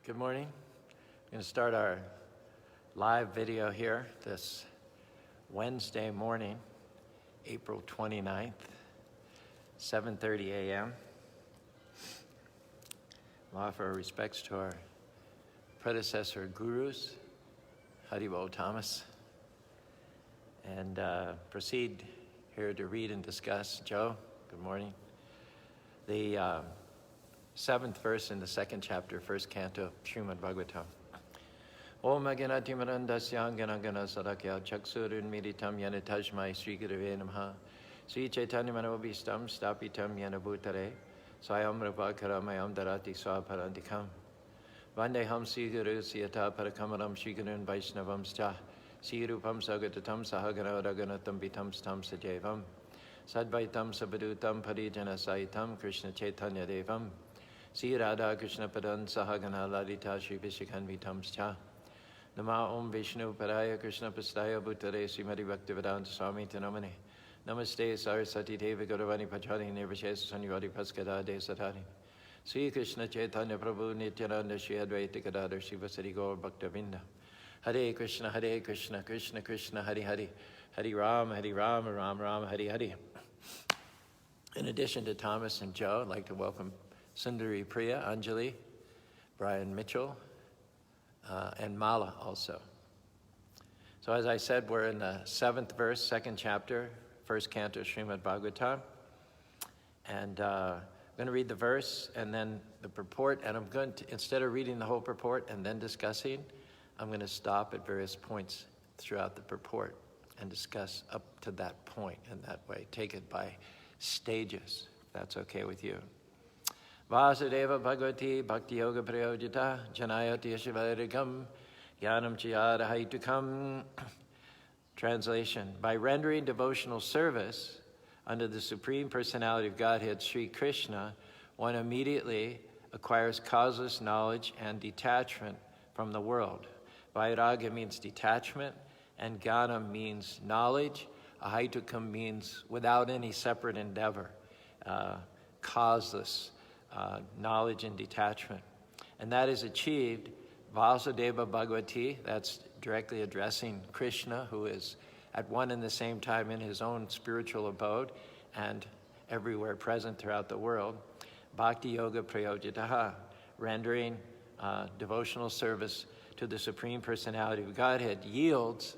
Good morning. We're going to start our live video here this Wednesday morning, April 29th, 7:30 a.m. We'll offer our respects to our predecessor gurus, Haribol Thomas, and proceed here to read and discuss. Joe, good morning. The 7th verse in the 2nd chapter, 1st canto, Srimad Bhagavatam. Om Aganati Marandasya Ganagana Sadakya Chaksurun Meditam Yana Tajmai Sri Gurave Namaha Sri Chaitanya Manobhistam Stapitam Yana Bhutare Swayam Rabhakaramayam Darati Swaparandikam Vandeham Sri Guru Siyata Parakamaram Sri Gurun Vaishnavam Scha Sri Rupam Sagatatam Sahagana Raganatam Vitam Stam Sajevam Sadvaitam Sabadutam Parijana Saitam Krishna Chaitanya Devam Sri Radha Krishna Padan Sahagana Lalita Sri Vishakanvitam Scha Nama Om Vishnu Paraya Krishna Pastaya Bhutare Srimati Bhaktivedanta Swami Tanamane Namaste Sarasati Devi Gauravani Pachari Nirvashesa Sanyavadi Paskada De Satari Sri Krishna Chaitanya Prabhu Nityananda Shri Advaita Gadadhar Shivasari Gaur Bhaktavinda Hare Krishna Krishna Krishna Hare Hare Hare Ram Ram Ram Hare Hare. In addition to Thomas and Joe, I'd like to welcome Sundari Priya, Anjali, Brian Mitchell, and Mala also. So as I said, we're in the 7th verse, 2nd chapter, 1st canto, Srimad Bhagavatam. And I'm going to read the verse and then the purport. And I'm going to, instead of reading the whole purport and then discussing, I'm going to stop at various points throughout the purport and discuss up to that point in that way. Take it by stages, if that's okay with you. Vasudeva Bhagavati Bhakti Yoga Prayojita Janayati Shivarikam Jnanam Chiyara Haitukam. Translation: by rendering devotional service under the Supreme Personality of Godhead, Sri Krishna, one immediately acquires causeless knowledge and detachment from the world. Vairagya means detachment, and Jnana means knowledge. Ahaitukam means without any separate endeavor, causeless knowledge and detachment. And that is achieved, Vasudeva Bhagavati, that's directly addressing Krishna, who is at one and the same time in his own spiritual abode and everywhere present throughout the world. Bhakti Yoga Prayojitaha, rendering devotional service to the Supreme Personality of Godhead, yields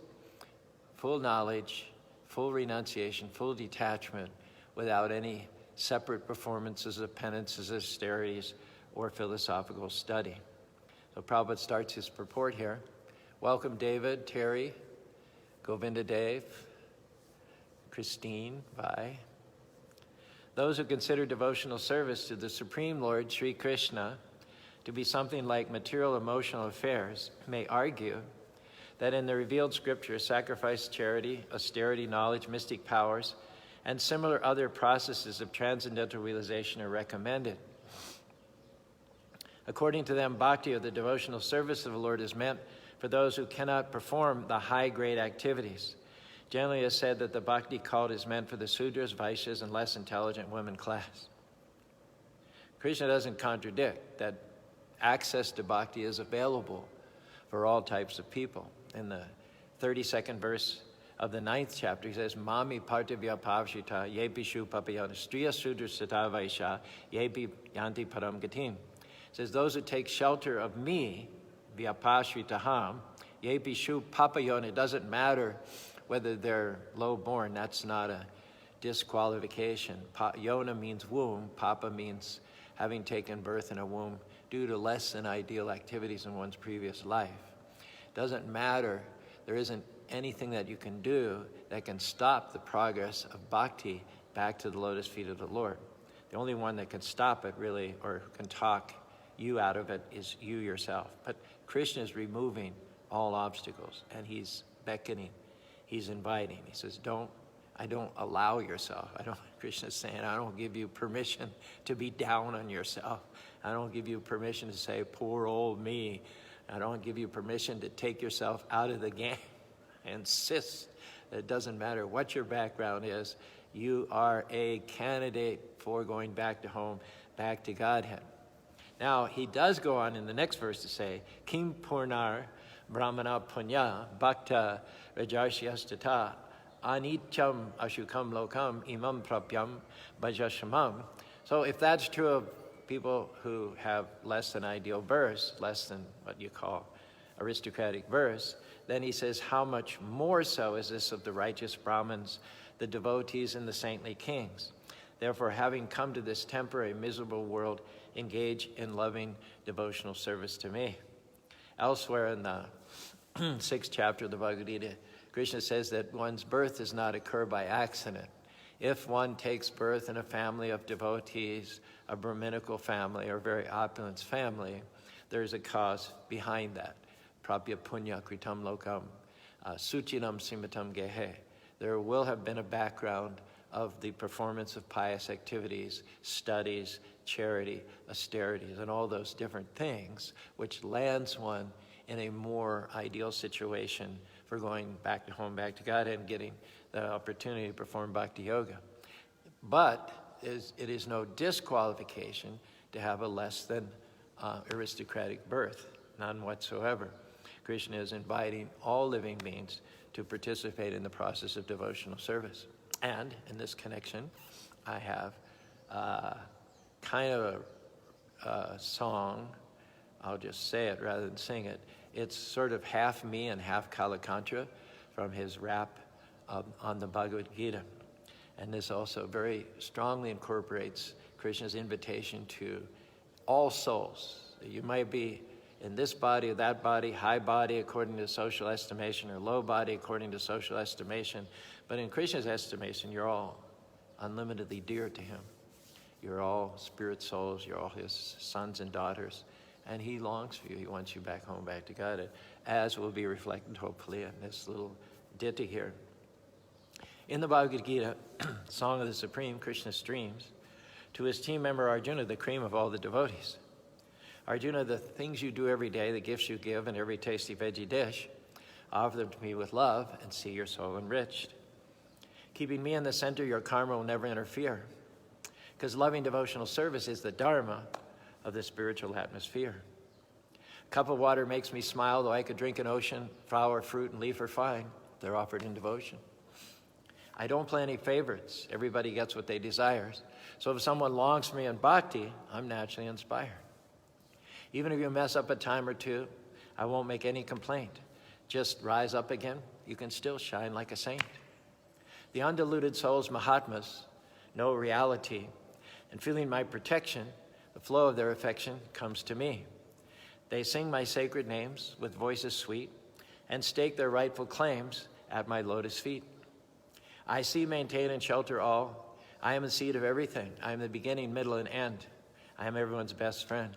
full knowledge, full renunciation, full detachment without any separate performances of penances, austerities, or philosophical study. So Prabhupada starts his purport here. Welcome David, Terry, Govinda Dev, Christine, bye. Those who consider devotional service to the Supreme Lord, Sri Krishna, to be something like material emotional affairs may argue that in the revealed scriptures, sacrifice, charity, austerity, knowledge, mystic powers, and similar other processes of transcendental realization are recommended. According to them, bhakti, or the devotional service of the Lord, is meant for those who cannot perform the high-grade activities. Generally, it is said that the bhakti cult is meant for the Sudras, Vaishyas, and less intelligent women class. Krishna doesn't contradict that access to bhakti is available for all types of people. In the 32nd verse of the 9th chapter, he says, Mami partivya pavshita yepishu papayana striya sudra sata vaisha yepi yanti param gatim. It says, those who take shelter of me, vyapashritaham, yepishu papayana. It doesn't matter whether they're low-born. That's not a disqualification. Yona means womb. Papa means having taken birth in a womb due to less than ideal activities in one's previous life. Doesn't matter. There isn't anything that you can do that can stop the progress of bhakti back to the lotus feet of the Lord. The only one that can stop it really, or can talk you out of it, is you yourself. But Krishna is removing all obstacles, and he's beckoning, he's inviting. He says, I don't allow yourself. Krishna's saying, I don't give you permission to be down on yourself. I don't give you permission to say, poor old me. I don't give you permission to take yourself out of the game. I insist that it doesn't matter what your background is, you are a candidate for going back to home, back to Godhead. Now, he does go on in the next verse to say, Kim Purnar Brahmana Punya Bhakta Rajarshyastata Anityam Ashukam Lokam Imam Prapyam Bhajashamam. So if that's true of people who have less than ideal births, less than what you call aristocratic births, then he says, how much more so is this of the righteous Brahmins, the devotees, and the saintly kings? Therefore, having come to this temporary, miserable world, engage in loving devotional service to me. Elsewhere in the 6th chapter of the Bhagavad Gita, Krishna says that one's birth does not occur by accident. If one takes birth in a family of devotees, a Brahminical family, or a very opulent family, there's a cause behind that. Prapya punya kritam lokam, suchinam simatam gehe. There will have been a background of the performance of pious activities, studies, charity, austerities, and all those different things, which lands one in a more ideal situation for going back to home, back to God, and getting the opportunity to perform bhakti yoga. But it is no disqualification to have a less than aristocratic birth, none whatsoever. Krishna is inviting all living beings to participate in the process of devotional service. And in this connection, I have kind of a song. I'll just say it rather than sing it. It's sort of half me and half Kalakantra from his rap on the Bhagavad Gita. And this also very strongly incorporates Krishna's invitation to all souls. You might be in this body or that body, high body according to social estimation, or low body according to social estimation. But in Krishna's estimation, you're all unlimitedly dear to him. You're all spirit souls, you're all his sons and daughters. And he longs for you. He wants you back home, back to God, as will be reflected hopefully in this little ditty here. In the Bhagavad Gita, Song of the Supreme, Krishna streams to his team member Arjuna, the cream of all the devotees. Arjuna, the things you do every day, the gifts you give, and every tasty veggie dish, offer them to me with love and see your soul enriched. Keeping me in the center, your karma will never interfere, because loving devotional service is the dharma of the spiritual atmosphere. A cup of water makes me smile, though I could drink an ocean. Flower, fruit, and leaf are fine. They're offered in devotion. I don't play any favorites. Everybody gets what they desire. So if someone longs for me in bhakti, I'm naturally inspired. Even if you mess up a time or two, I won't make any complaint. Just rise up again. You can still shine like a saint. The undiluted souls, Mahatmas, know reality, and feeling my protection, the flow of their affection comes to me. They sing my sacred names with voices sweet and stake their rightful claims at my lotus feet. I see, maintain, and shelter all. I am the seed of everything. I am the beginning, middle, and end. I am everyone's best friend.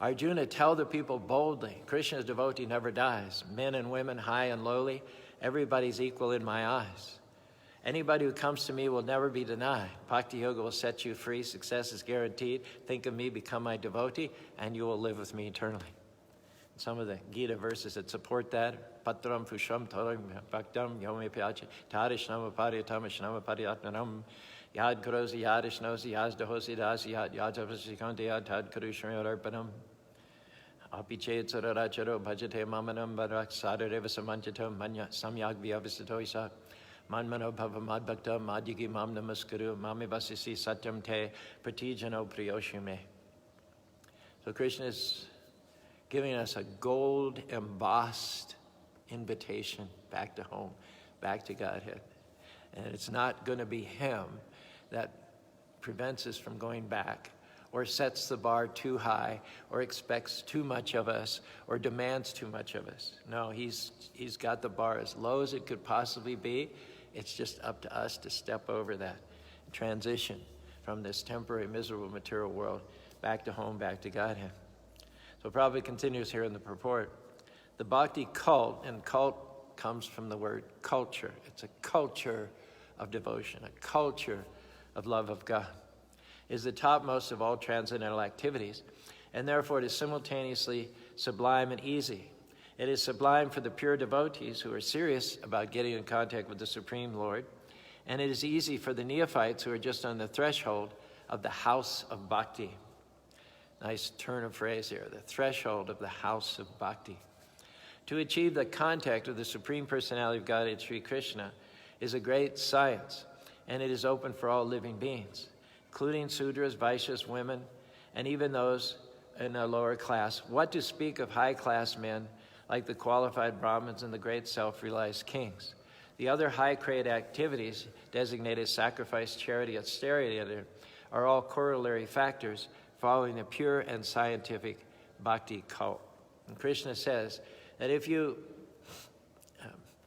Arjuna, tell the people boldly, Krishna's devotee never dies. Men and women, high and lowly, everybody's equal in my eyes. Anybody who comes to me will never be denied. Bhakti Yoga will set you free. Success is guaranteed. Think of me, become my devotee, and you will live with me eternally. Some of the Gita verses that support that. Patram pusham taram bhaktam yomi pyachi tarishnama pariyatama shnama pariyatmanam yad kurosi yadishnosi yazdahosi dasi yad yadavasi kanti yad tad kurushriyarpanam apichet sararacharo bhajate mamanam barak sadareva samanchatam manya samyag vyavasito isa manmano bhava madbhakta madhyagi mam namaskuru mami vasisi satyam te pratijano priyoshime. So Krishna is giving us a gold embossed invitation back to home, back to Godhead. And it's not going to be him that prevents us from going back, or sets the bar too high, or expects too much of us, or demands too much of us. No, he's got the bar as low as it could possibly be. It's just up to us to step over that, transition from this temporary, miserable material world back to home, back to Godhead. So Prabhupada continues here in the purport. The bhakti cult, and cult comes from the word culture. It's a culture of devotion, a culture of love of God, is the topmost of all transcendental activities, and therefore it is simultaneously sublime and easy. It is sublime for the pure devotees who are serious about getting in contact with the Supreme Lord, and it is easy for the neophytes who are just on the threshold of the house of bhakti. Nice turn of phrase here, the threshold of the house of Bhakti. To achieve the contact with the Supreme Personality of Godhead, Sri Krishna, is a great science, and it is open for all living beings, including Sudras, Vaishyas, women, and even those in a lower class. What to speak of high-class men like the qualified Brahmins and the great self-realized kings? The other high-grade activities designated sacrifice, charity, austerity are all corollary factors following a pure and scientific bhakti cult. And Krishna says that if you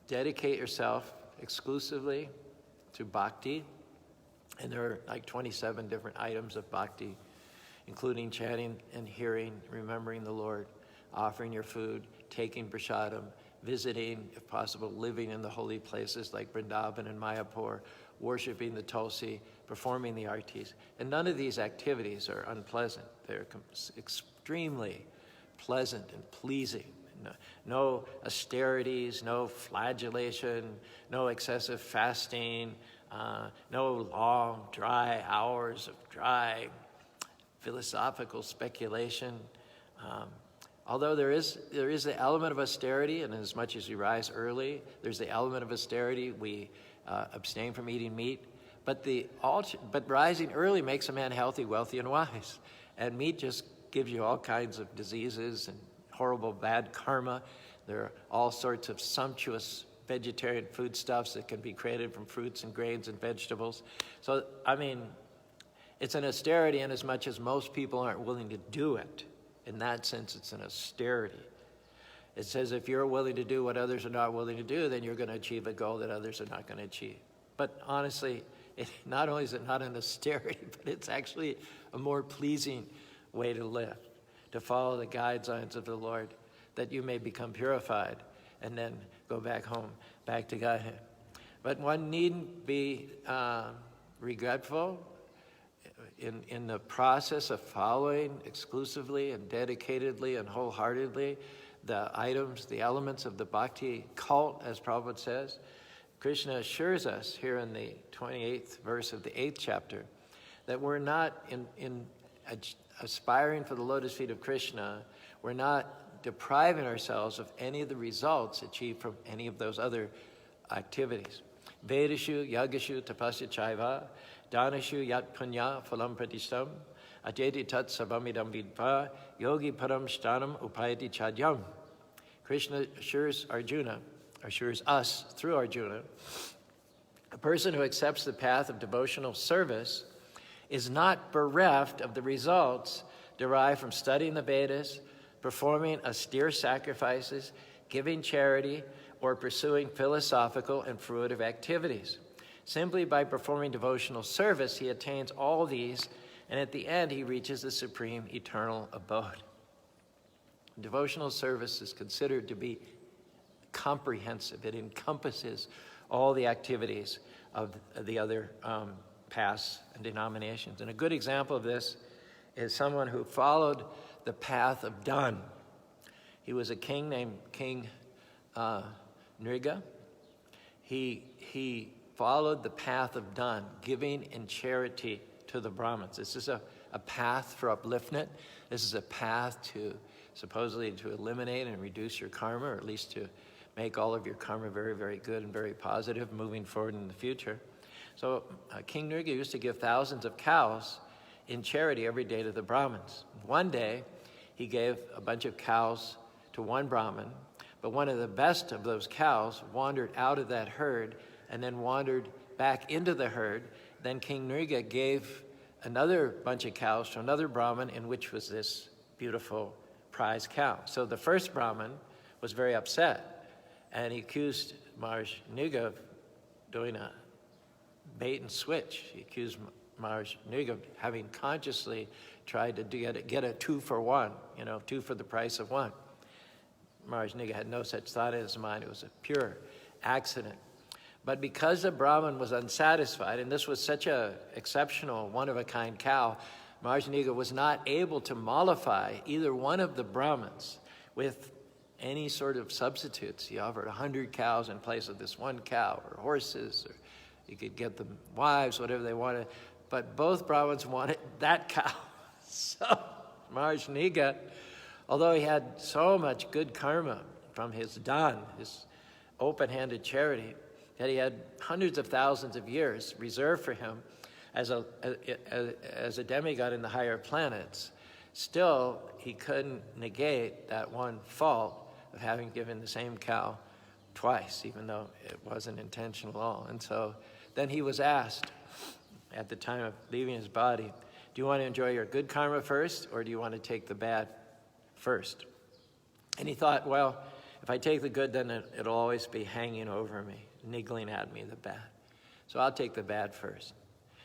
dedicate yourself exclusively to bhakti, and there are like 27 different items of bhakti, including chanting and hearing, remembering the Lord, offering your food, taking prasadam, visiting, if possible, living in the holy places like Vrindavan and Mayapur, worshiping the Tulsi, performing the artis. And none of these activities are unpleasant. They're extremely pleasant and pleasing. No austerities, no flagellation, no excessive fasting, no long, dry hours of dry philosophical speculation. Although there is the element of austerity, and as much as we rise early, there's the element of austerity. We abstain from eating meat, but rising early makes a man healthy, wealthy, and wise. And meat just gives you all kinds of diseases and horrible bad karma. There are all sorts of sumptuous vegetarian foodstuffs that can be created from fruits and grains and vegetables. So, I mean, it's an austerity in as much as most people aren't willing to do it. In that sense, it's an austerity. It says if you're willing to do what others are not willing to do, then you're going to achieve a goal that others are not going to achieve. But honestly, not only is it not an austerity, but it's actually a more pleasing way to live, to follow the guidelines of the Lord, that you may become purified and then go back home, back to Godhead. But one needn't be regretful in the process of following exclusively and dedicatedly and wholeheartedly the items, the elements of the bhakti cult, as Prabhupada says. Krishna assures us here in the 28th verse of the 8th chapter that we're not in aspiring for the lotus feet of Krishna, we're not depriving ourselves of any of the results achieved from any of those other activities. Vedashu, yagashu, tapasya chaiva, danashu yat punya phalam pratishtam, ajeti tat sabamidam vidva, yogi param shtanam upayati chadyam. Krishna assures us through Arjuna, a person who accepts the path of devotional service is not bereft of the results derived from studying the Vedas, performing austere sacrifices, giving charity, or pursuing philosophical and fruitive activities. Simply by performing devotional service, he attains all these, and at the end, he reaches the supreme eternal abode. Devotional service is considered to be comprehensive. It encompasses all the activities of the other paths and denominations. And a good example of this is someone who followed the path of Dhan. He was a king named King Nriga. He followed the path of Dhan, giving in charity to the Brahmins. This is a path for upliftment. This is a path to supposedly to eliminate and reduce your karma, or at least to make all of your karma very, very good and very positive moving forward in the future. So King Nriga used to give thousands of cows in charity every day to the Brahmins. One day, he gave a bunch of cows to one Brahmin, but one of the best of those cows wandered out of that herd and then wandered back into the herd. Then King Nriga gave another bunch of cows to another Brahmin, in which was this beautiful prize cow. So the first Brahmin was very upset, and he accused Maharaj Nriga of doing a bait and switch. He accused Maharaj Nriga of having consciously tried to get a 2 for 1, 2 for the price of 1. Maharaj Nriga had no such thought in his mind. It was a pure accident. But because the Brahmin was unsatisfied, and this was such a exceptional, one-of-a-kind cow, Maharaj Nriga was not able to mollify either one of the Brahmins with any sort of substitutes. He offered 100 cows in place of this one cow, or horses, or you could get them wives, whatever they wanted. But both Brahmins wanted that cow. So Maharaj Niga, although he had so much good karma from his dan, his open-handed charity, that he had hundreds of thousands of years reserved for him as a demigod in the higher planets, still he couldn't negate that one fault of having given the same cow twice, even though it wasn't intentional at all. And so then he was asked at the time of leaving his body, do you want to enjoy your good karma first, or do you want to take the bad first? And he thought, well, if I take the good, then it'll always be hanging over me, niggling at me, the bad. So I'll take the bad first.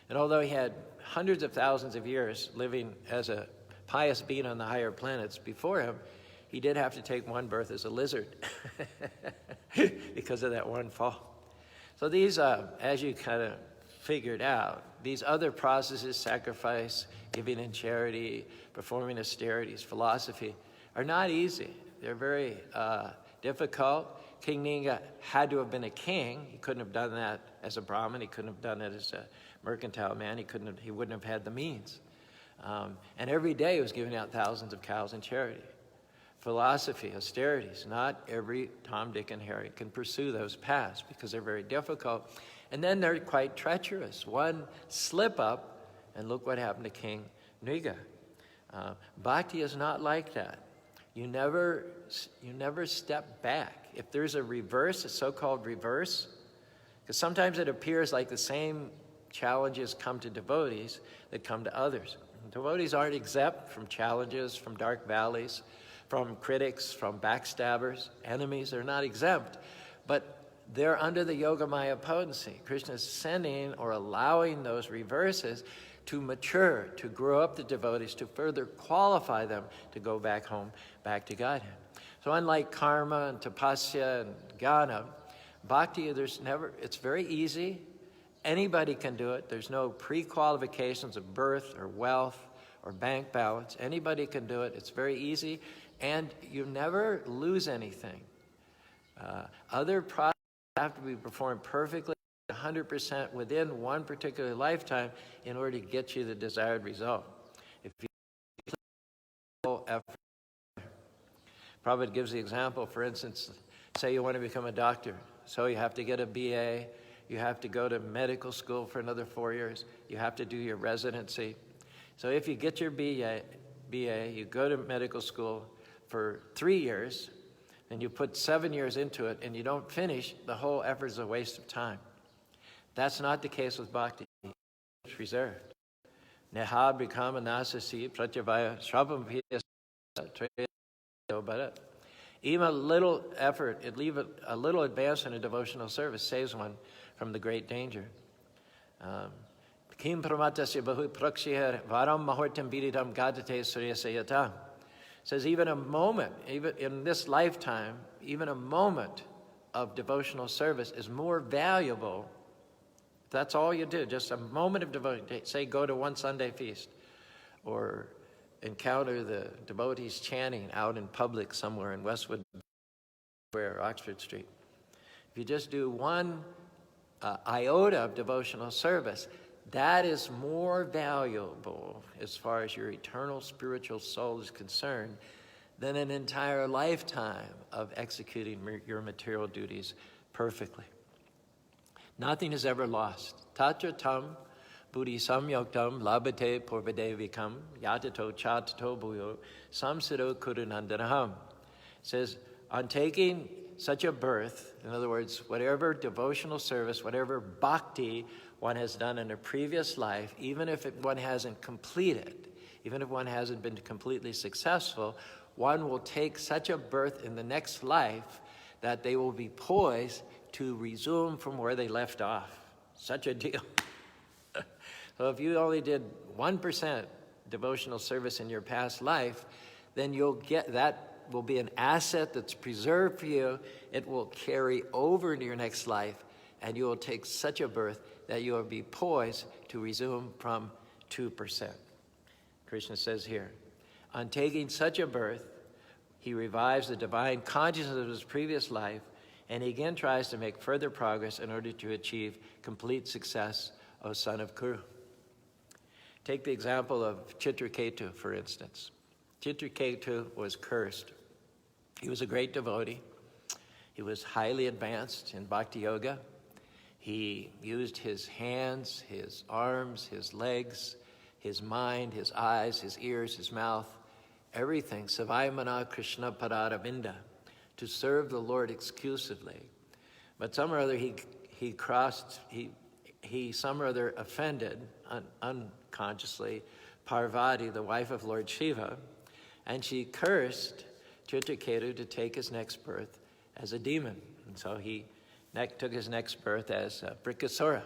And although he had hundreds of thousands of years living as a pious being on the higher planets before him, he did have to take one birth as a lizard because of that one fall. So these, as you kind of figured out, these other processes, sacrifice, giving in charity, performing austerities, philosophy, are not easy. They're very difficult. King Ninga had to have been a king. He couldn't have done that as a Brahmin. He couldn't have done it as a mercantile man. He wouldn't have had the means. And every day he was giving out thousands of cows in charity. Philosophy, austerities, not every Tom, Dick, and Harry can pursue those paths because they're very difficult. And then they're quite treacherous. One slip up, and look what happened to King Niga. Bhakti is not like that. You never step back. If there's a reverse, a so-called reverse, because sometimes it appears like the same challenges come to devotees that come to others. Devotees aren't exempt from challenges, from dark valleys, from critics, from backstabbers, enemies. They're not exempt, but they're under the Yogamaya potency. Krishna is sending or allowing those reverses to mature, to grow up the devotees, to further qualify them to go back home, back to Godhead. So unlike karma and tapasya and jnana, bhakti, it's very easy. Anybody can do it. There's no pre-qualifications of birth or wealth or bank balance. Anybody can do it. It's very easy, and you never lose anything. Other processes have to be performed perfectly, 100% within one particular lifetime in order to get you the desired result. If you full effort, Prabhupada gives the example, for instance, say you want to become a doctor, so you have to get a BA, you have to go to medical school for another 4 years, you have to do your residency. So if you get your BA, you go to medical school for 3 years, and you put 7 years into it, and you don't finish, the whole effort is a waste of time. That's not the case with bhakti. It's reserved. Neha bhikama nasasi pratyavaya shrabam even a little effort, a little advance in a devotional service saves one from the great danger. Kim pramatasya bahu prakshya varam mahortam viridam gadate suryasayata. Says even a moment, even in this lifetime, even a moment of devotional service is more valuable. That's all you do, just a moment of devotion. Say go to one Sunday feast, or encounter the devotees chanting out in public somewhere in Westwood Square or Oxford Street. If you just do one iota of devotional service, that is more valuable as far as your eternal spiritual soul is concerned than an entire lifetime of executing your material duties perfectly. Nothing is ever lost. Tatra tam buddhi samyoktam labhate purvadevikam yatato chatato bhuyo samsito kurunandanaham. It says, on taking such a birth, in other words, whatever devotional service, whatever bhakti one has done in a previous life, even if one hasn't completed, even if one hasn't been completely successful, one will take such a birth in the next life that they will be poised to resume from where they left off. Such a deal. So if you only did 1% devotional service in your past life, then you'll get that will be an asset that's preserved for you. It will carry over into your next life, and you will take such a birth that you will be poised to resume from 2%. Krishna says here, on taking such a birth, he revives the divine consciousness of his previous life, and he again tries to make further progress in order to achieve complete success, O son of Caru. Take the example of Chitraketu, for instance. Chitraketu was cursed. He was a great devotee. He was highly advanced in Bhakti Yoga. He used his hands, his arms, his legs, his mind, his eyes, his ears, his mouth, everything, Savayamana Krishna Padaravinda, to serve the Lord exclusively. But some or other he some or other offended unconsciously Parvati, the wife of Lord Shiva, and she cursed Chitraketu to take his next birth as a demon. And so he took his next birth as Brikasura.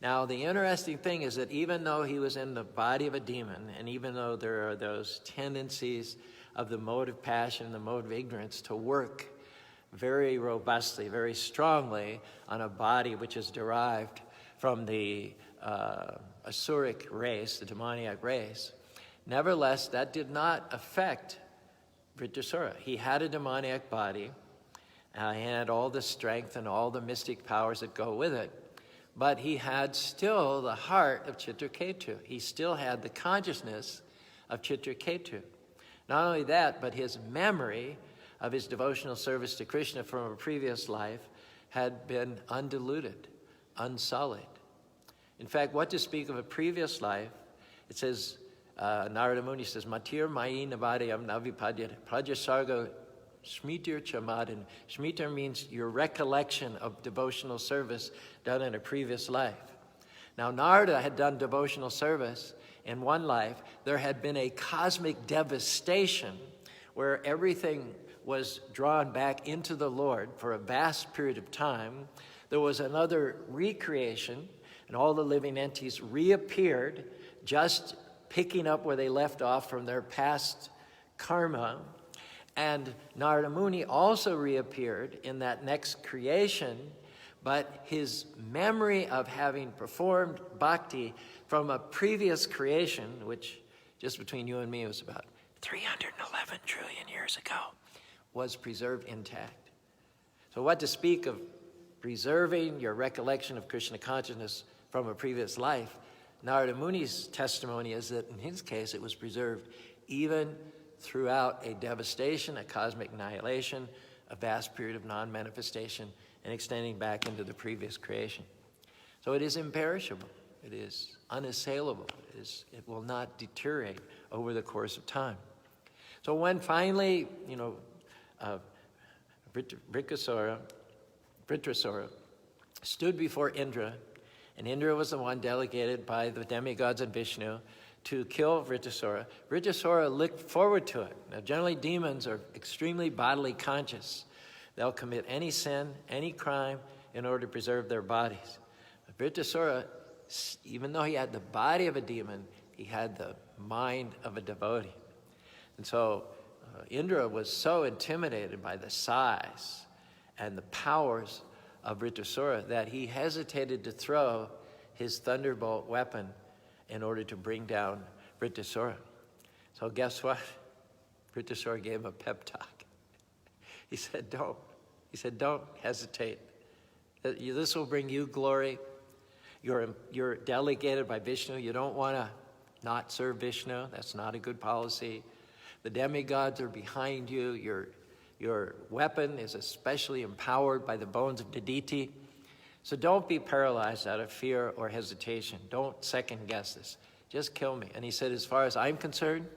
Now, the interesting thing is that even though he was in the body of a demon, and even though there are those tendencies of the mode of passion, the mode of ignorance to work very robustly, very strongly on a body which is derived from the Asuric race, the demoniac race, nevertheless, that did not affect Vritrasura. He had a demoniac body. He had all the strength and all the mystic powers that go with it. But he had still the heart of Chitraketu. He still had the consciousness of Chitraketu. Not only that, but his memory of his devotional service to Krishna from a previous life had been undiluted, unsullied. In fact, what to speak of a previous life, it says, Narada Muni says, Matir Mayi Navadayam Navipadya Prajasarga Shmitir Chamadin. Shmitir means your recollection of devotional service done in a previous life. Now, Narada had done devotional service in one life. There had been a cosmic devastation where everything was drawn back into the Lord for a vast period of time. There was another recreation, and all the living entities reappeared, just picking up where they left off from their past karma. And Narada Muni also reappeared in that next creation, but his memory of having performed bhakti from a previous creation, which just between you and me was about 311 trillion years ago, was preserved intact. So what to speak of preserving your recollection of Krishna consciousness from a previous life? Narada Muni's testimony is that in his case it was preserved even throughout a devastation, a cosmic annihilation, a vast period of non-manifestation, and extending back into the previous creation. So it is imperishable. It is unassailable. It will not deteriorate over the course of time. So when finally, Vritrasura stood before Indra, and Indra was the one delegated by the demigods and Vishnu to kill Vritrasura. Vritrasura looked forward to it. Now, generally, demons are extremely bodily conscious. They'll commit any sin, any crime, in order to preserve their bodies. But Vritrasura, even though he had the body of a demon, he had the mind of a devotee. And so Indra was so intimidated by the size and the powers of Vritrasura that he hesitated to throw his thunderbolt weapon in order to bring down Vritrasura. So guess what? Vritrasura gave him a pep talk. He said, don't. He said, don't hesitate. This will bring you glory. You're delegated by Vishnu. You don't want to not serve Vishnu. That's not a good policy. The demigods are behind you. Your weapon is especially empowered by the bones of Aditi. So don't be paralyzed out of fear or hesitation. Don't second guess this. Just kill me. And he said, as far as I'm concerned,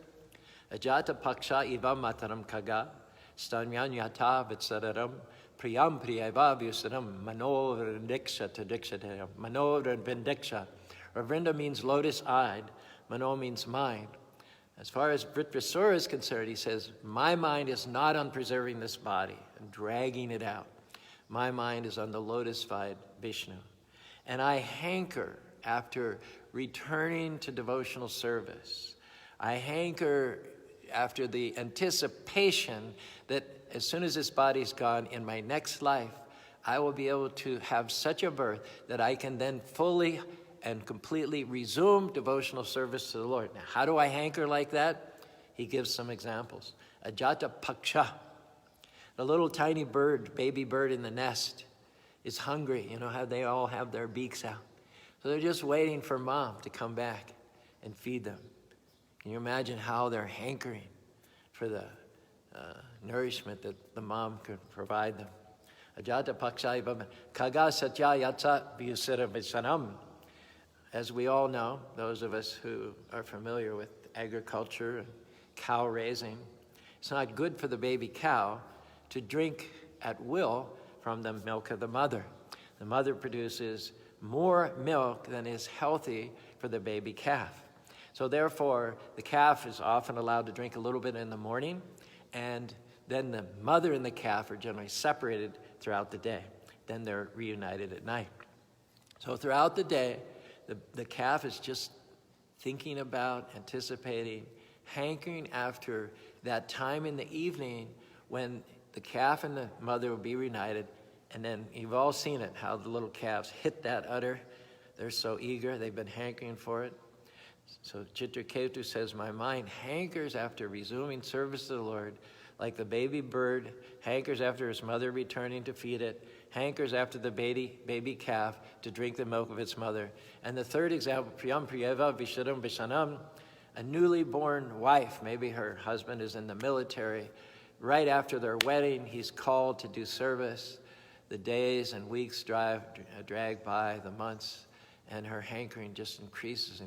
Ajata Paksha Ivam Mataram Kaga, Stanyanyata Vitsararam, Priyam Priyava Vyusaram, Manovar Diksha to Diksha, Manovar Vindiksha. Ravrinda means lotus-eyed, Mano means mind. As far as Vritrasura is concerned, he says, my mind is not on preserving this body and dragging it out. My mind is on the lotus-eyed Vishnu. And I hanker after returning to devotional service. I hanker after the anticipation that as soon as this body's gone, in my next life, I will be able to have such a birth that I can then fully and completely resume devotional service to the Lord. Now, how do I hanker like that? He gives some examples. Ajata Paksha, the little tiny bird, baby bird in the nest, is hungry. You know how they all have their beaks out. So they're just waiting for mom to come back and feed them. Can you imagine how they're hankering? for the nourishment that the mom could provide them. Ajata pakshaivam kaga satya yatsa vyusira visanam. As we all know, those of us who are familiar with agriculture and cow raising, it's not good for the baby cow to drink at will from the milk of the mother. The mother produces more milk than is healthy for the baby calf. So therefore, the calf is often allowed to drink a little bit in the morning, and then the mother and the calf are generally separated throughout the day. Then they're reunited at night. So throughout the day, the calf is just thinking about, anticipating, hankering after that time in the evening when the calf and the mother will be reunited. And then you've all seen it, how the little calves hit that udder. They're so eager, they've been hankering for it. So Chitraketu says, my mind hankers after resuming service to the Lord, like the baby bird hankers after his mother returning to feed it, hankers after the baby calf to drink the milk of its mother. And the third example, Priyam Priyeva Vishadam Vishanam, a newly born wife, maybe her husband is in the military. Right after their wedding, he's called to do service. The days and weeks drag by, the months, and her hankering just increases.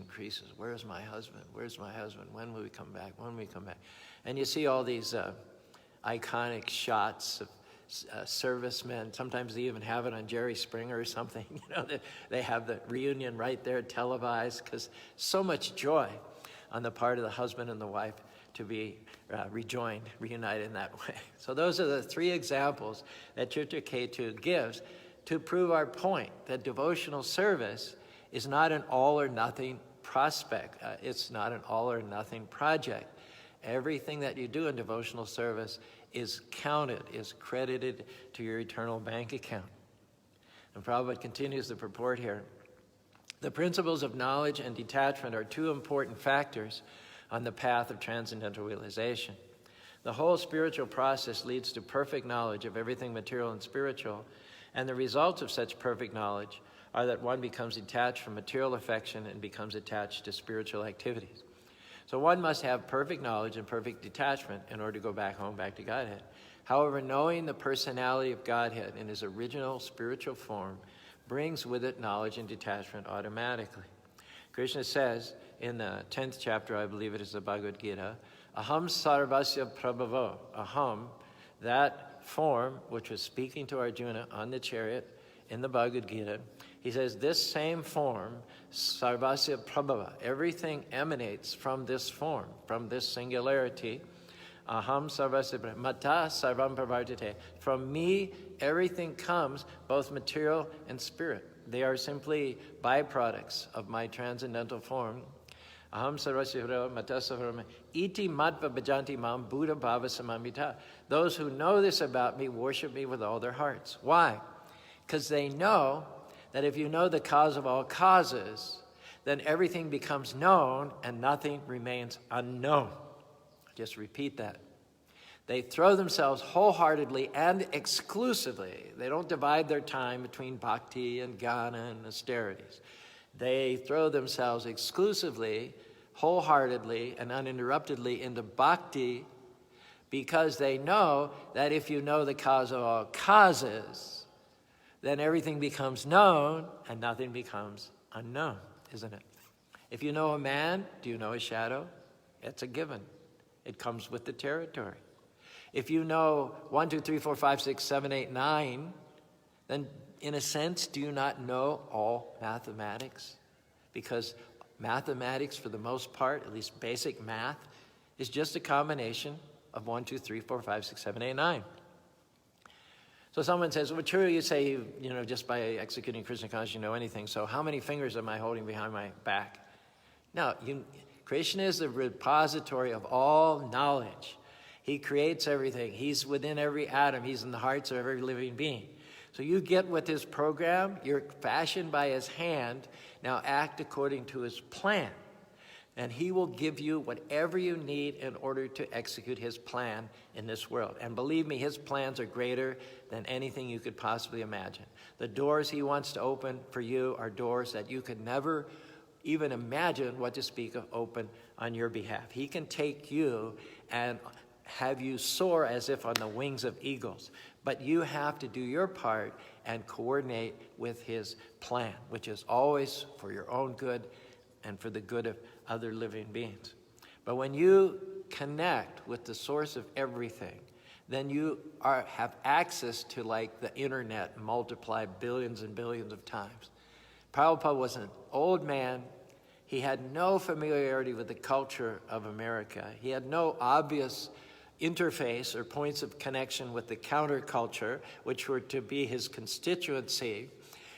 Where's my husband? Where's my husband? When will we come back? When will we come back? And you see all these iconic shots of servicemen. Sometimes they even have it on Jerry Springer or something. You know, they have the reunion right there televised, because so much joy on the part of the husband and the wife to be reunited in that way. So those are the three examples that Chitraketu gives to prove our point that devotional service is not an all-or-nothing prospect. It's not an all-or-nothing project. Everything that you do in devotional service is counted, is credited to your eternal bank account. And Prabhupada continues the purport here. The principles of knowledge and detachment are two important factors on the path of transcendental realization. The whole spiritual process leads to perfect knowledge of everything material and spiritual, and the results of such perfect knowledge are that one becomes detached from material affection and becomes attached to spiritual activities. So one must have perfect knowledge and perfect detachment in order to go back home, back to Godhead. However, knowing the personality of Godhead in his original spiritual form brings with it knowledge and detachment automatically. Krishna says in the 10th chapter, I believe it is the Bhagavad Gita, Aham sarvasya prabhavo. Aham, that form which was speaking to Arjuna on the chariot in the Bhagavad Gita, he says this same form, sarvasya prabhava, everything emanates from this form, from this singularity. Aham sarvasya mata sarvam pravartate. From me, everything comes, both material and spirit. They are simply byproducts of my transcendental form. Aham sarvasya mata sarvam iti matva bhajanti mam buddha bhava samamita. Those who know this about me worship me with all their hearts. Why? Because they know that if you know the cause of all causes, then everything becomes known and nothing remains unknown. Just repeat that. They throw themselves wholeheartedly and exclusively. They don't divide their time between bhakti and jnana and austerities. They throw themselves exclusively, wholeheartedly, and uninterruptedly into bhakti because they know that if you know the cause of all causes, then everything becomes known and nothing becomes unknown, isn't it? If you know a man, do you know his shadow? It's a given. It comes with the territory. If you know 1, 2, 3, 4, 5, 6, 7, 8, 9, then in a sense, do you not know all mathematics? Because mathematics, for the most part, at least basic math, is just a combination of 1, 2, 3, 4, 5, 6, 7, 8, 9. So someone says, well, true, you say, just by executing Krishna consciousness, you know anything. So how many fingers am I holding behind my back? No, Krishna is the repository of all knowledge. He creates everything. He's within every atom. He's in the hearts of every living being. So you get with his program. You're fashioned by his hand. Now act according to his plan. And he will give you whatever you need in order to execute his plan in this world. And believe me, his plans are greater than anything you could possibly imagine. The doors he wants to open for you are doors that you could never even imagine what to speak of open on your behalf. He can take you and have you soar as if on the wings of eagles. But you have to do your part and coordinate with his plan, which is always for your own good and for the good of other living beings. But when you connect with the source of everything, then you have access to like the internet multiplied billions and billions of times. Prabhupada was an old man. He had no familiarity with the culture of America. He had no obvious interface or points of connection with the counterculture, which were to be his constituency.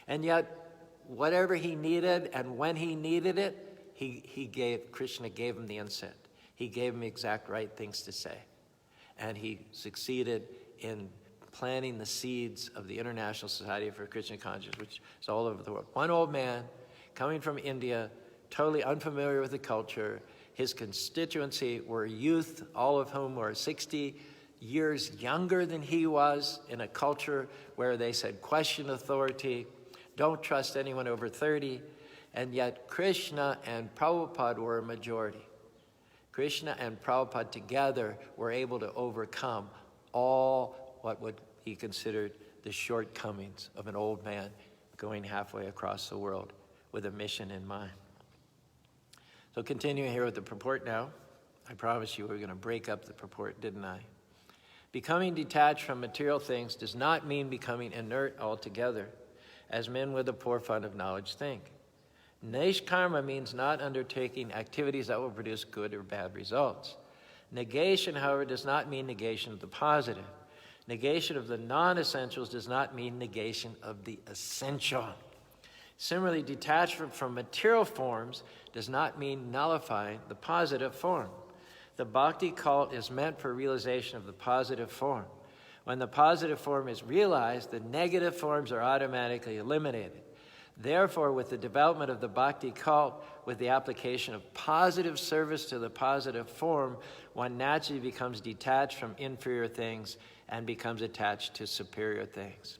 And yet, whatever he needed and when he needed it, Krishna gave him the insight. He gave him the exact right things to say. And he succeeded in planting the seeds of the International Society for Krishna Consciousness, which is all over the world. One old man coming from India, totally unfamiliar with the culture. His constituency were youth, all of whom were 60 years younger than he was, in a culture where they said, question authority, don't trust anyone over 30. And yet Krishna and Prabhupada were a majority. Krishna and Prabhupada together were able to overcome all what would be considered the shortcomings of an old man going halfway across the world with a mission in mind. So continuing here with the purport now. I promised you we were going to break up the purport, didn't I? Becoming detached from material things does not mean becoming inert altogether, as men with a poor fund of knowledge think. Nishkarma means not undertaking activities that will produce good or bad results. Negation, however, does not mean negation of the positive. Negation of the non-essentials does not mean negation of the essential. Similarly, detachment from material forms does not mean nullifying the positive form. The Bhakti cult is meant for realization of the positive form. When the positive form is realized, the negative forms are automatically eliminated. Therefore, with the development of the Bhakti cult, with the application of positive service to the positive form, one naturally becomes detached from inferior things and becomes attached to superior things.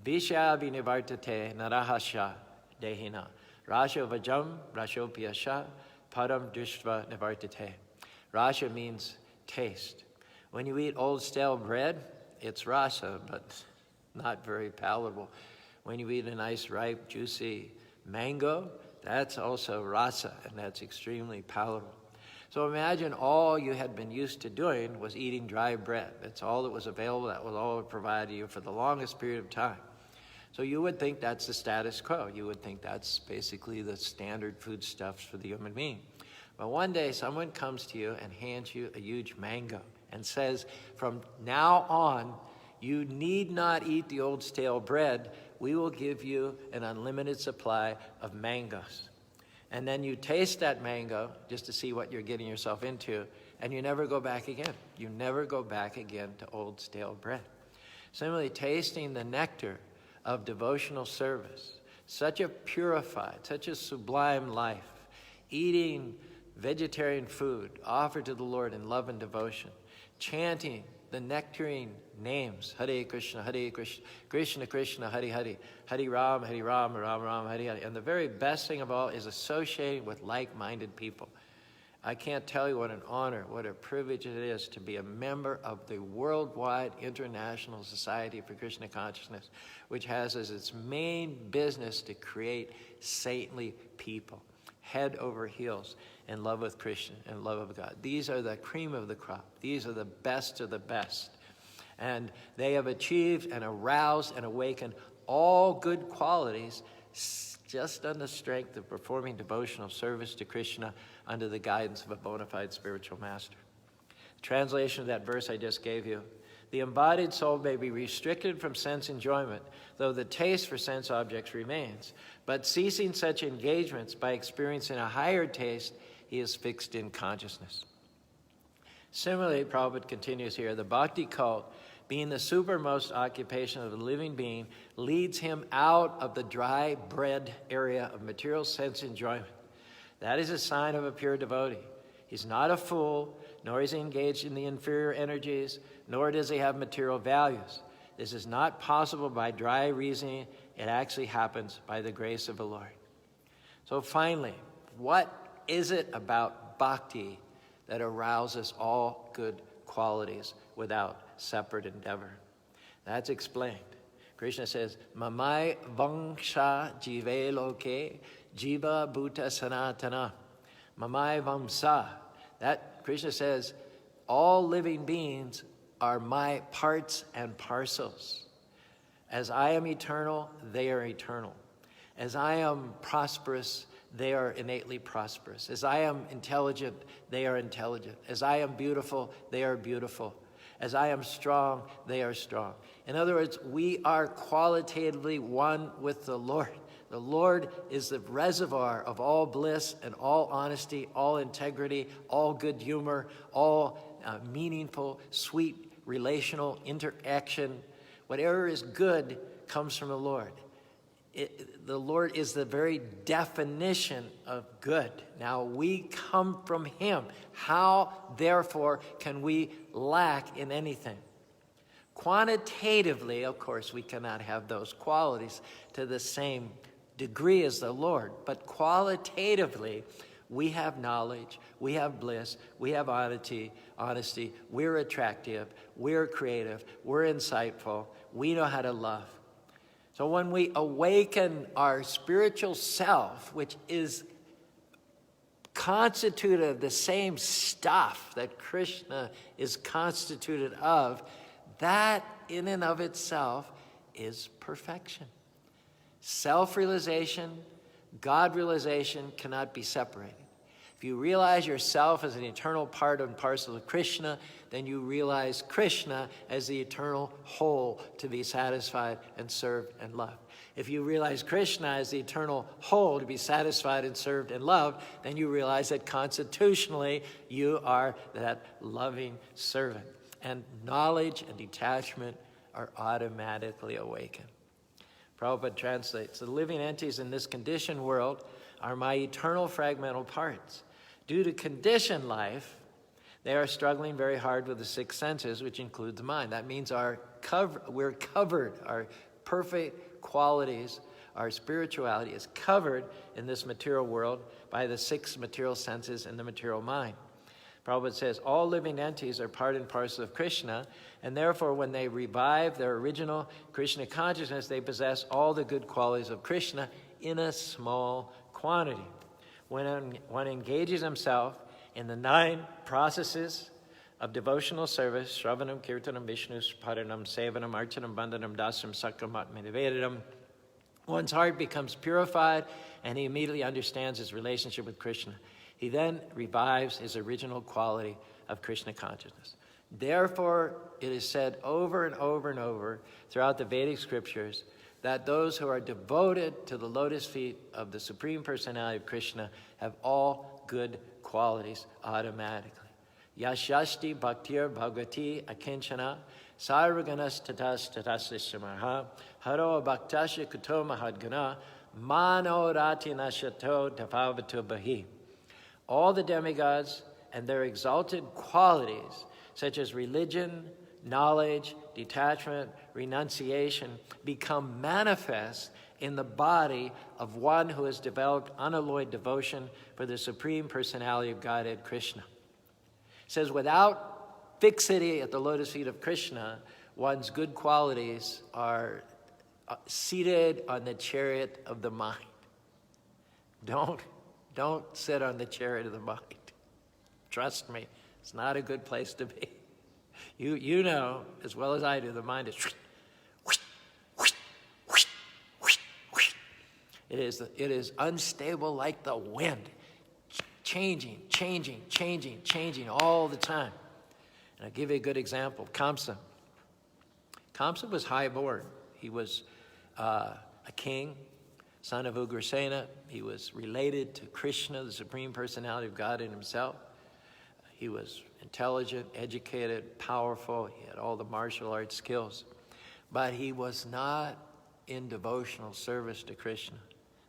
Visha vinivartate narahasha dehina. Rasha vajam rashopyasha padam drishtva nivartate. Rasha means taste. When you eat old stale bread, it's rasa, but not very palatable. When you eat a nice, ripe, juicy mango, that's also rasa, and that's extremely palatable. So imagine all you had been used to doing was eating dry bread. That's all that was available. That was all that provided you for the longest period of time. So you would think that's the status quo. You would think that's basically the standard foodstuffs for the human being. But one day someone comes to you and hands you a huge mango and says, from now on, you need not eat the old stale bread. We will give you an unlimited supply of mangoes. And then you taste that mango just to see what you're getting yourself into, and you never go back again. You never go back again to old stale bread. Similarly, tasting the nectar of devotional service, such a purified, such a sublime life, eating vegetarian food offered to the Lord in love and devotion, chanting the nectarine names, Hare Krishna, Krishna Krishna, Hare Hare, Hare Ram, Ram Ram, Hare Hare. And the very best thing of all is associating with like-minded people. I can't tell you what an honor, what a privilege it is to be a member of the Worldwide International Society for Krishna Consciousness, which has as its main business to create saintly people, head over heels, in love with Krishna and love of God. These are the cream of the crop. These are the best of the best. And they have achieved and aroused and awakened all good qualities just on the strength of performing devotional service to Krishna under the guidance of a bona fide spiritual master. The translation of that verse I just gave you: the embodied soul may be restricted from sense enjoyment, though the taste for sense objects remains. But ceasing such engagements by experiencing a higher taste, he is fixed in consciousness. Similarly, Prabhupada continues here, the Bhakti cult, being the supermost occupation of the living being, leads him out of the dry bread area of material sense enjoyment. That is a sign of a pure devotee. He's not a fool, nor is he engaged in the inferior energies, nor does he have material values. This is not possible by dry reasoning. It actually happens by the grace of the Lord. So finally, what is it about bhakti that arouses all good qualities without separate endeavor. That's explained. Krishna says, Mamai vangsha jive loke jiva bhuta sanatana. Mamai vamsa. That Krishna says, all living beings are my parts and parcels. As I am eternal, they are eternal. As I am prosperous, they are innately prosperous. As I am intelligent, they are intelligent. As I am beautiful, they are beautiful. As I am strong, they are strong. In other words, we are qualitatively one with the Lord. The Lord is the reservoir of all bliss and all honesty, all integrity, all good humor, all meaningful, sweet, relational interaction. Whatever is good comes from the Lord. The Lord is the very definition of good. Now we come from Him. How, therefore, can we lack in anything? Quantitatively, of course, we cannot have those qualities to the same degree as the Lord. But qualitatively, we have knowledge, we have bliss, we have honesty, we're attractive, we're creative, we're insightful, we know how to love. So when we awaken our spiritual self, which is constituted of the same stuff that Krishna is constituted of, that in and of itself is perfection. Self-realization, God-realization cannot be separated. If you realize yourself as an eternal part and parcel of Krishna, then you realize Krishna as the eternal whole to be satisfied and served and loved. If you realize Krishna as the eternal whole to be satisfied and served and loved, then you realize that constitutionally you are that loving servant. And knowledge and detachment are automatically awakened. Prabhupada translates, the living entities in this conditioned world are my eternal fragmental parts. Due to conditioned life, they are struggling very hard with the six senses, which include the mind. That means we're covered, our perfect qualities, our spirituality is covered in this material world by the six material senses and the material mind. Prabhupada says, all living entities are part and parcel of Krishna, and therefore when they revive their original Krishna consciousness, they possess all the good qualities of Krishna in a small quantity. When one engages himself in the 9 processes of devotional service, Shravanam, Kirtanam, Vishnu, Paranam, Sevanam, Archanam, Bandhanam, Dasam, Sakam, Atmanivedam, one's heart becomes purified and he immediately understands his relationship with Krishna. He then revives his original quality of Krishna consciousness. Therefore, it is said over and over and over throughout the Vedic scriptures that those who are devoted to the lotus feet of the Supreme Personality of Krishna have all good qualities automatically. Yashasti bhaktir bhagavati akinchana sarvaganas tatas tatasishamaha haro bhaktasya kuto mahadgana mano rati nashato tapavato bahi. All the demigods and their exalted qualities, such as religion, knowledge, detachment, renunciation, become manifest in the body of one who has developed unalloyed devotion for the Supreme Personality of Godhead, Krishna. It says, without fixity at the lotus feet of Krishna, one's good qualities are seated on the chariot of the mind. Don't sit on the chariot of the mind. Trust me, it's not a good place to be. You know as well as I do, the mind is it is unstable like the wind, changing all the time. And I'll give you a good example. Kamsa. Kamsa was high-born. He was a king, son of Ugrasena. He was related to Krishna, the Supreme Personality of God in himself. He was intelligent, educated, powerful. He had all the martial arts skills. But he was not in devotional service to Krishna.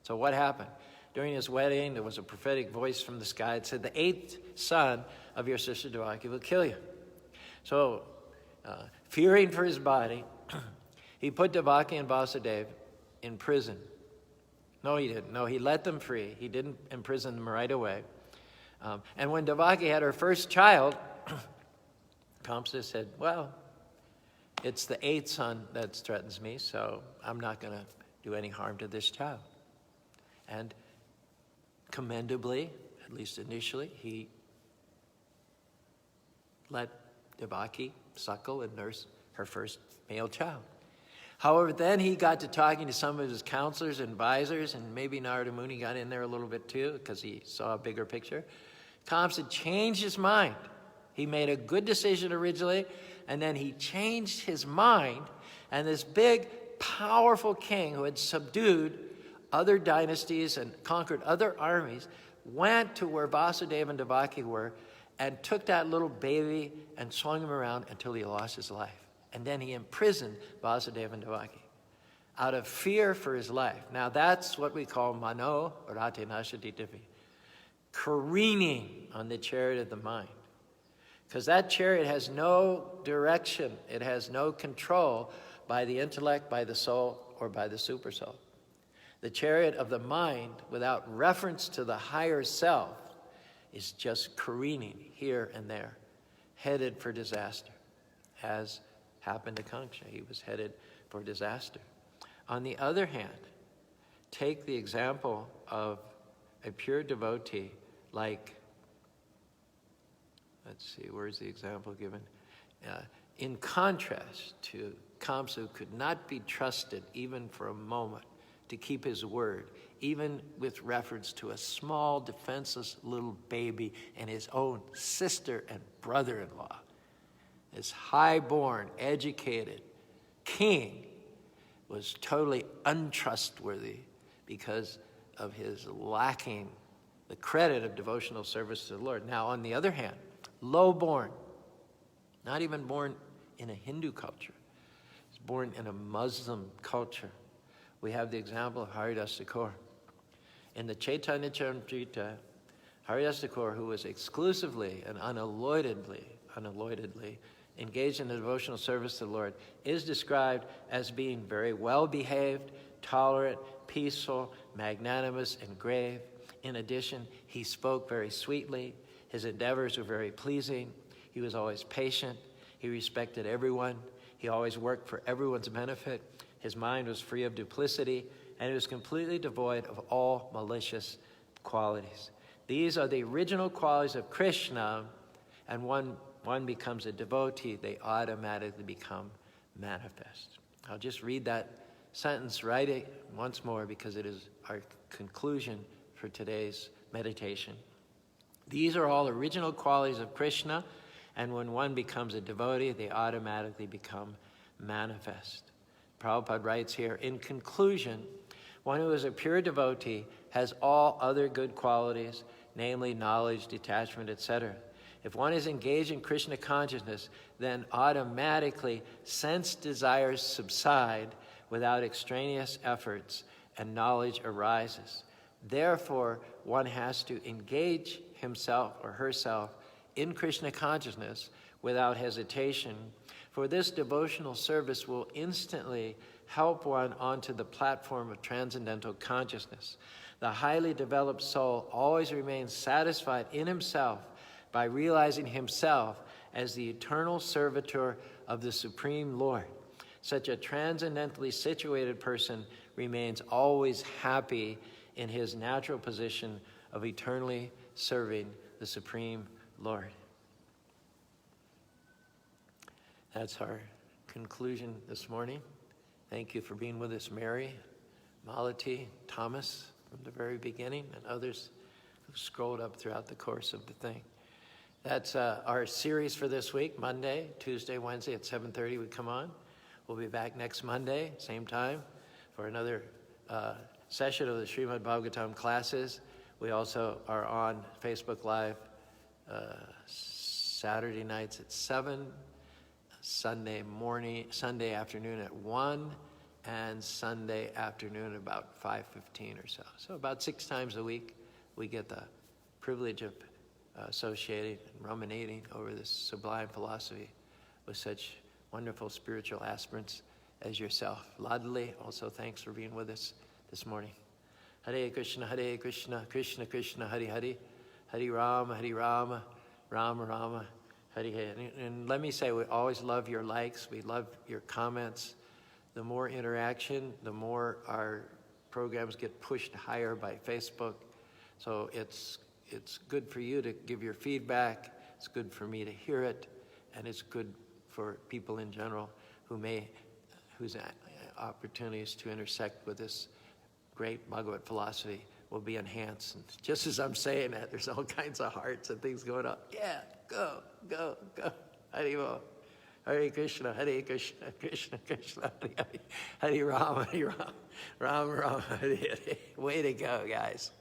So what happened? During his wedding, there was a prophetic voice from the sky. It said, the 8th son of your sister Devaki will kill you. So, fearing for his body, he put Devaki and Vasudeva in prison. No, he didn't. No, he let them free. He didn't imprison them right away. And when Devaki had her first child, Kamsa said, well, it's the 8th son that threatens me, so I'm not going to do any harm to this child. And commendably, at least initially, he let Devaki suckle and nurse her first male child. However, then he got to talking to some of his counselors and advisors, and maybe Narada Muni got in there a little bit too, because he saw a bigger picture. Kamsa changed his mind. He made a good decision originally, and then he changed his mind, and this big, powerful king who had subdued other dynasties and conquered other armies went to where Vasudeva and Devaki were and took that little baby and swung him around until he lost his life. And then he imprisoned Vasudeva and Devaki out of fear for his life. Now that's what we call mano rate nashaditivi, careening on the chariot of the mind. Because that chariot has no direction, it has no control by the intellect, by the soul, or by the supersoul. The chariot of the mind, without reference to the higher self, is just careening here and there, headed for disaster, as happened to Kamsa. He was headed for disaster. On the other hand, take the example of a pure devotee like, let's see, where's the example given? In contrast to Kamsa, who could not be trusted even for a moment to keep his word, even with reference to a small, defenseless little baby and his own sister and brother-in-law. This high-born, educated king was totally untrustworthy because of his lacking the credit of devotional service to the Lord. Now, on the other hand, low-born, not even born in a Hindu culture, he's born in a Muslim culture. We have the example of Haridas Thakur. In the Chaitanya Charitamrita, Haridas Thakur, who was exclusively and unalloyedly engaged in the devotional service to the Lord, is described as being very well-behaved, tolerant, peaceful, magnanimous, and grave. In addition, he spoke very sweetly. His endeavors were very pleasing. He was always patient. He respected everyone. He always worked for everyone's benefit. His mind was free of duplicity, and it was completely devoid of all malicious qualities. These are the original qualities of Krishna, and one becomes a devotee, they automatically become manifest. I'll just read that sentence, write it once more, because it is our conclusion for today's meditation. These are all original qualities of Krishna, and when one becomes a devotee, they automatically become manifest. Prabhupada writes here, in conclusion, one who is a pure devotee has all other good qualities, namely knowledge, detachment, etc. If one is engaged in Krishna consciousness, then automatically sense desires subside without extraneous efforts, and knowledge arises. Therefore, one has to engage himself or herself in Krishna consciousness without hesitation, for this devotional service will instantly help one onto the platform of transcendental consciousness. The highly developed soul always remains satisfied in himself by realizing himself as the eternal servitor of the Supreme Lord. Such a transcendentally situated person remains always happy in his natural position of eternally serving the Supreme Lord. That's our conclusion this morning. Thank you for being with us, Mary, Malati, Thomas, from the very beginning, and others who scrolled up throughout the course of the thing. That's our series for this week, Monday, Tuesday, Wednesday at 7:30 we come on. We'll be back next Monday, same time, for another session of the Srimad Bhagavatam classes. We also are on Facebook Live Saturday nights at 7, Sunday afternoon at 1, and Sunday afternoon about 5:15 or so. So about 6 times a week we get the privilege of associating and ruminating over this sublime philosophy with such wonderful spiritual aspirants as yourself. Ladli, also thanks for being with us this morning. Hare Krishna, Krishna Krishna, Hare Hare, Hare Rama, Rama Rama, Hari Hari. And let me say, we always love your likes. We love your comments. The more interaction, the more our programs get pushed higher by Facebook. So it's good for you to give your feedback. It's good for me to hear it, and it's good for people in general whose opportunities to intersect with this great Bhagavad philosophy will be enhanced. And just as I'm saying that, there's all kinds of hearts and things going on. Yeah, go, go, go. Hari Bo. Hare Krishna, Krishna Krishna, Hare Hare. Hare Rama, Ram Ram, Hare Hare. Way to go, guys.